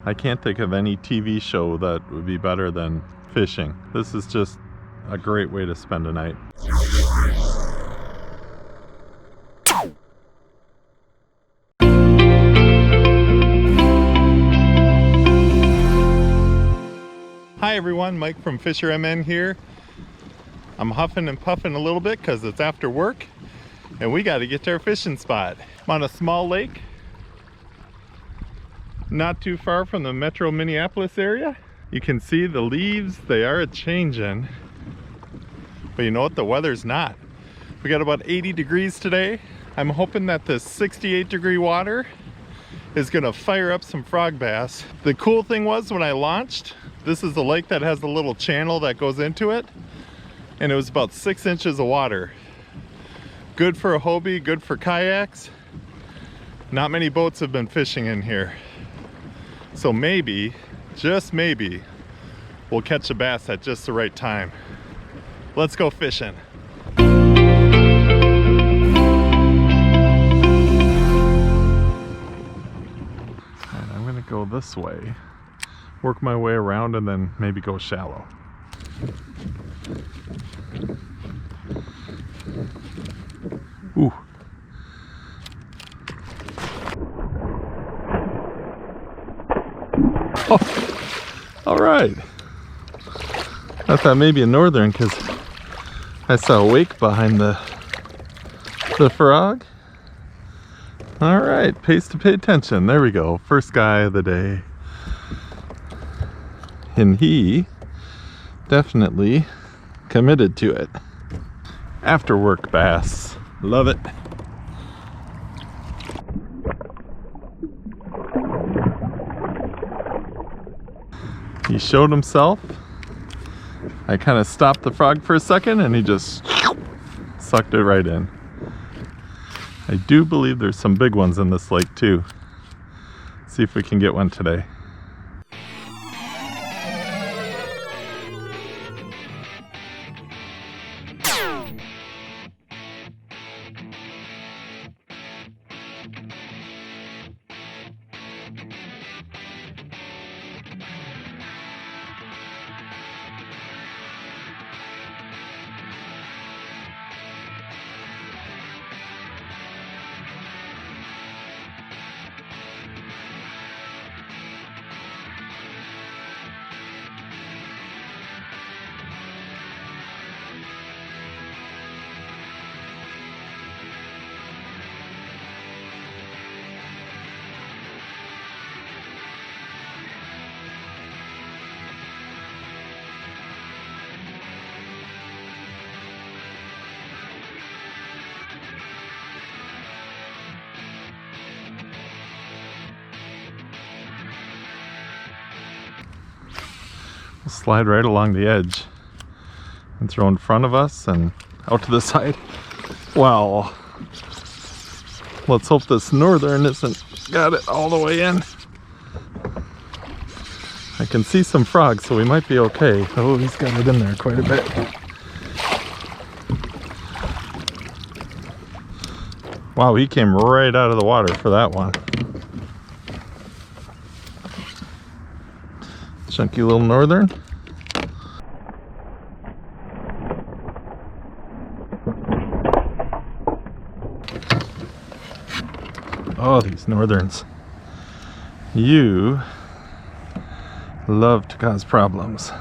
I can't think of any TV show that would be better than fishing. This is just a great way to spend a night. Hi everyone, Mike from FisherMN here. I'm huffing and puffing a little bit because it's after work and we got to get to our fishing spot. I'm on a small lake, not too far from the metro Minneapolis area. You can see the leaves, they are changing, but you know what, the weather's not. We got about 80 degrees today. I'm hoping that this 68-degree water is gonna fire up some frog bass. The cool thing was when I launched, this is the lake that has a little channel that goes into it, and it was about 6 inches of water. Good for a Hobie, good for kayaks. Not many boats have been fishing in here. So maybe, just maybe, we'll catch a bass at just the right time. Let's go fishing. And I'm gonna go this way, work my way around, and then maybe go shallow. Ooh. Oh, all right. I thought maybe a northern because I saw a wake behind the frog. All right, pays to pay attention. There we go. First guy of the day. And he definitely committed to it. After work bass. Love it. He showed himself. I kind of stopped the frog for a second and he just sucked it right in. I do believe there's some big ones in this lake too. See if we can get one today. Slide right along the edge and throw in front of us and out to the side. Wow. Let's hope this northern isn't got it all the way in. I can see some frogs, so we might be okay. Oh, he's got it in there quite a bit. Wow, he came right out of the water for that one. Chunky little northern. Oh, these northerns. You love to cause problems.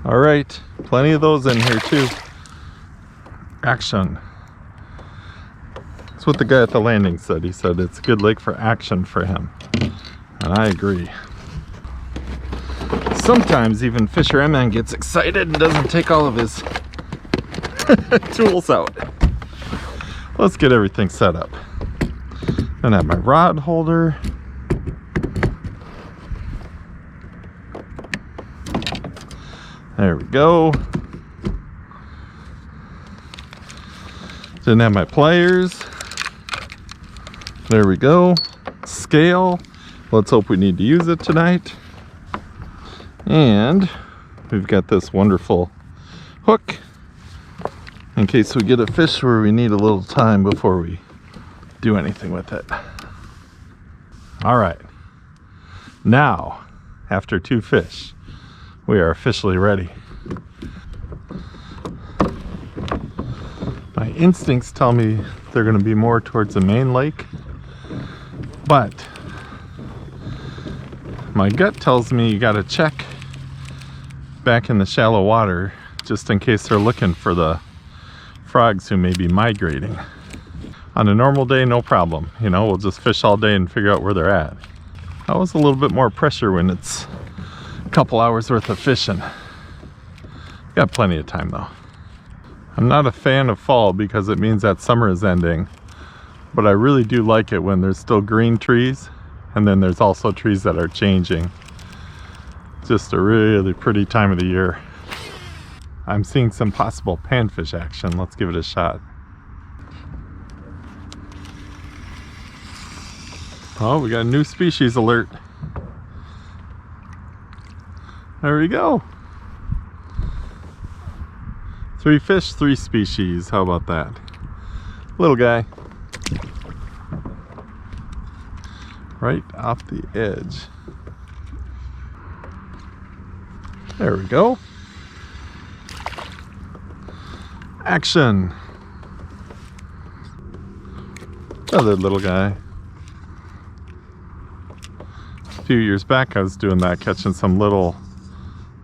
All right, plenty of those in here too. Action. That's what the guy at the landing said. He said it's a good lake for action for him. And I agree. Sometimes even FisherMN gets excited and doesn't take all of his tools out. Let's get everything set up. Then I have my rod holder. There we go. Didn't have my pliers. There we go. Scale. Let's hope we need to use it tonight. And we've got this wonderful hook in case we get a fish where we need a little time before we do anything with it. All right, now after 2 fish, we are officially ready. My instincts tell me they're going to be more towards the main lake, but my gut tells me you got to check back in the shallow water just in case they're looking for the frogs who may be migrating. On a normal day, no problem. You know, we'll just fish all day and figure out where they're at. Always a little bit more pressure when it's a couple hours worth of fishing. Got plenty of time though. I'm not a fan of fall because it means that summer is ending, but I really do like it when there's still green trees and then there's also trees that are changing. Just a really pretty time of the year. I'm seeing some possible panfish action. Let's give it a shot. Oh, we got a new species alert. There we go. 3 fish, 3 species. How about that? Little guy. Right off the edge. There we go. Action. Another little guy. A few years back I was doing that, catching some little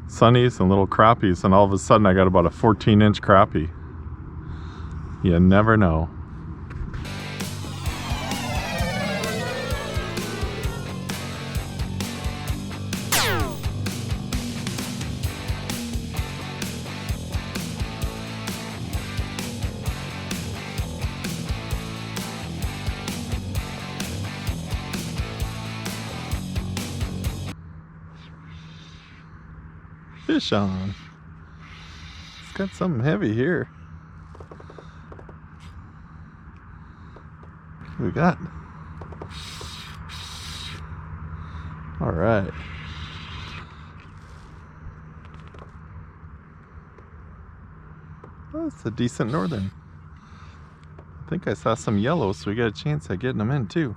sunnies and little crappies, and all of a sudden I got about a 14-inch crappie. You never know. Fish on. It's got something heavy here. What we got? All right. Oh, it's a decent northern. I think I saw some yellow, so we got a chance at getting them in too.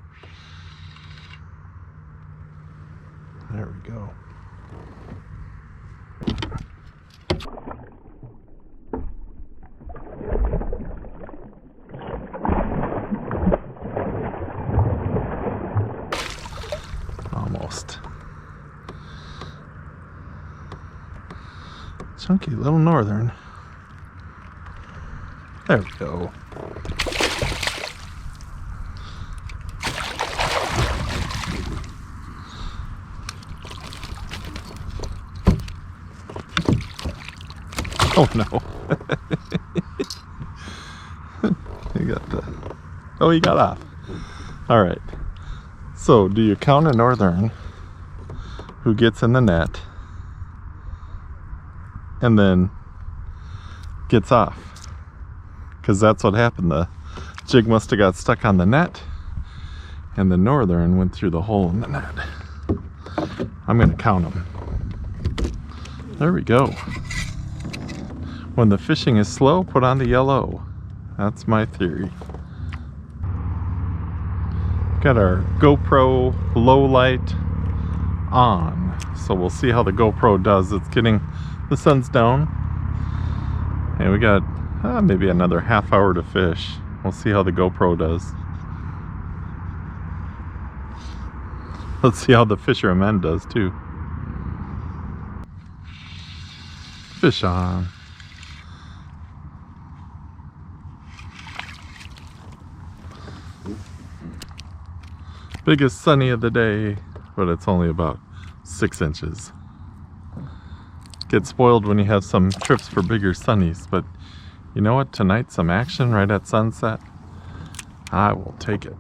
There we go. Almost. Chunky little northern. There we go. Oh no. You got the... Oh, you got off. All right. So, do you count a northern who gets in the net and then gets off? Because that's what happened. The jig must have got stuck on the net and the northern went through the hole in the net. I'm going to count them. There we go. When the fishing is slow, put on the yellow. That's my theory. Got our GoPro low light on, so we'll see how the GoPro does. It's getting, the sun's down, and we got maybe another half hour to fish. We'll see how the GoPro does. Let's see how the FisherMN does too. Fish on. Biggest sunny of the day, but it's only about 6 inches. Get spoiled when you have some trips for bigger sunnies, but you know what? Tonight, some action right at sunset. I will take it.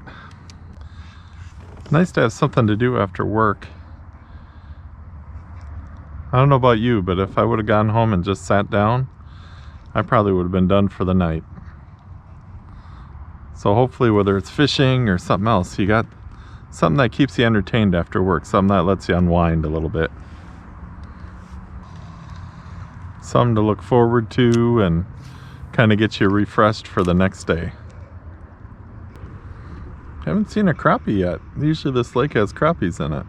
Nice to have something to do after work. I don't know about you, but if I would have gone home and just sat down, I probably would have been done for the night. So hopefully, whether it's fishing or something else, you got something that keeps you entertained after work, something that lets you unwind a little bit. Something to look forward to and kind of get you refreshed for the next day. Haven't seen a crappie yet. Usually this lake has crappies in it.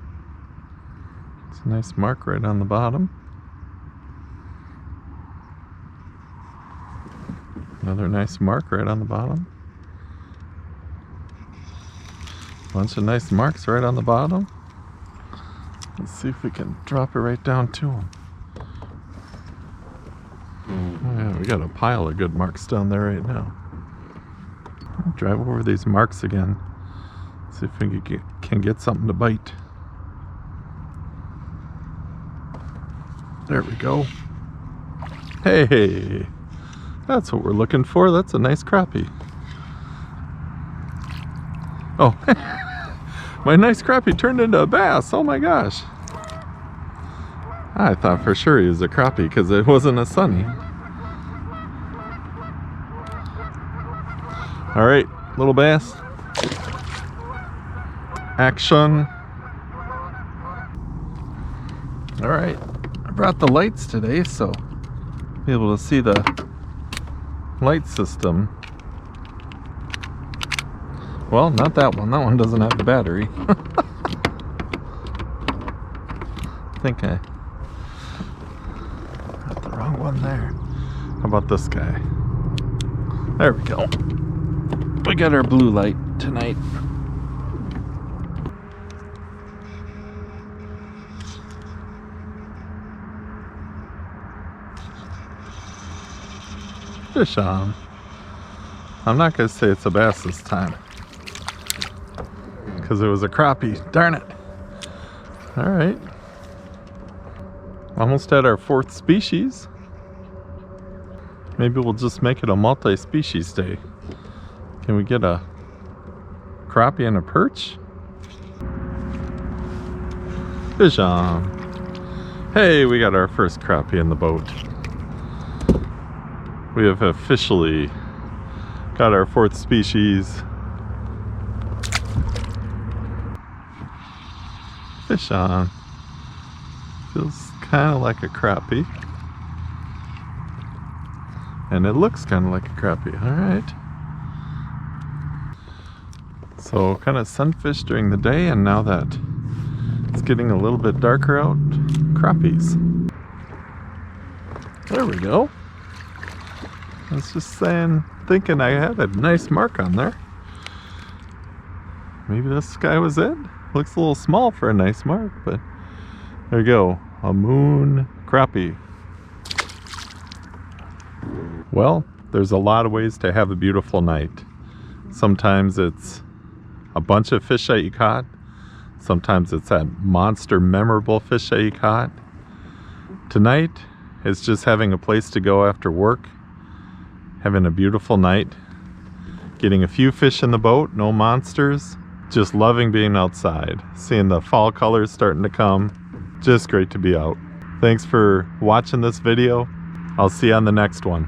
It's a nice mark right on the bottom. Another nice mark right on the bottom. Bunch of nice marks right on the bottom. Let's see if we can drop it right down to them. Oh yeah, we got a pile of good marks down there right now. I'll drive over these marks again. See if we can get something to bite. There we go. Hey, that's what we're looking for. That's a nice crappie. Oh, my nice crappie turned into a bass. Oh my gosh. I thought for sure he was a crappie because it wasn't a sunny. All right, little bass. Action. All right, I brought the lights today, so be able to see the light system. Well, not that one. That one doesn't have the battery. I think I got the wrong one there. How about this guy? There we go. We got our blue light tonight. Fish on. I'm not going to say it's a bass this time, because it was a crappie. Darn it. Alright. Almost at our 4th species. Maybe we'll just make it a multi-species day. Can we get a crappie and a perch? Fish on. Hey, we got our first crappie in the boat. We have officially got our 4th species. Fish on. Feels kind of like a crappie. And it looks kind of like a crappie. Alright. So kind of sunfish during the day, and now that it's getting a little bit darker out, crappies. There we go. I was just thinking I had a nice mark on there. Maybe this guy was it. Looks a little small for a nice mark, but there you go. A moon crappie. Well, there's a lot of ways to have a beautiful night. Sometimes it's a bunch of fish that you caught. Sometimes it's that monster memorable fish that you caught. Tonight is just having a place to go after work. Having a beautiful night, getting a few fish in the boat, no monsters, just loving being outside, seeing the fall colors starting to come. Just great to be out. Thanks for watching this video. I'll see you on the next one.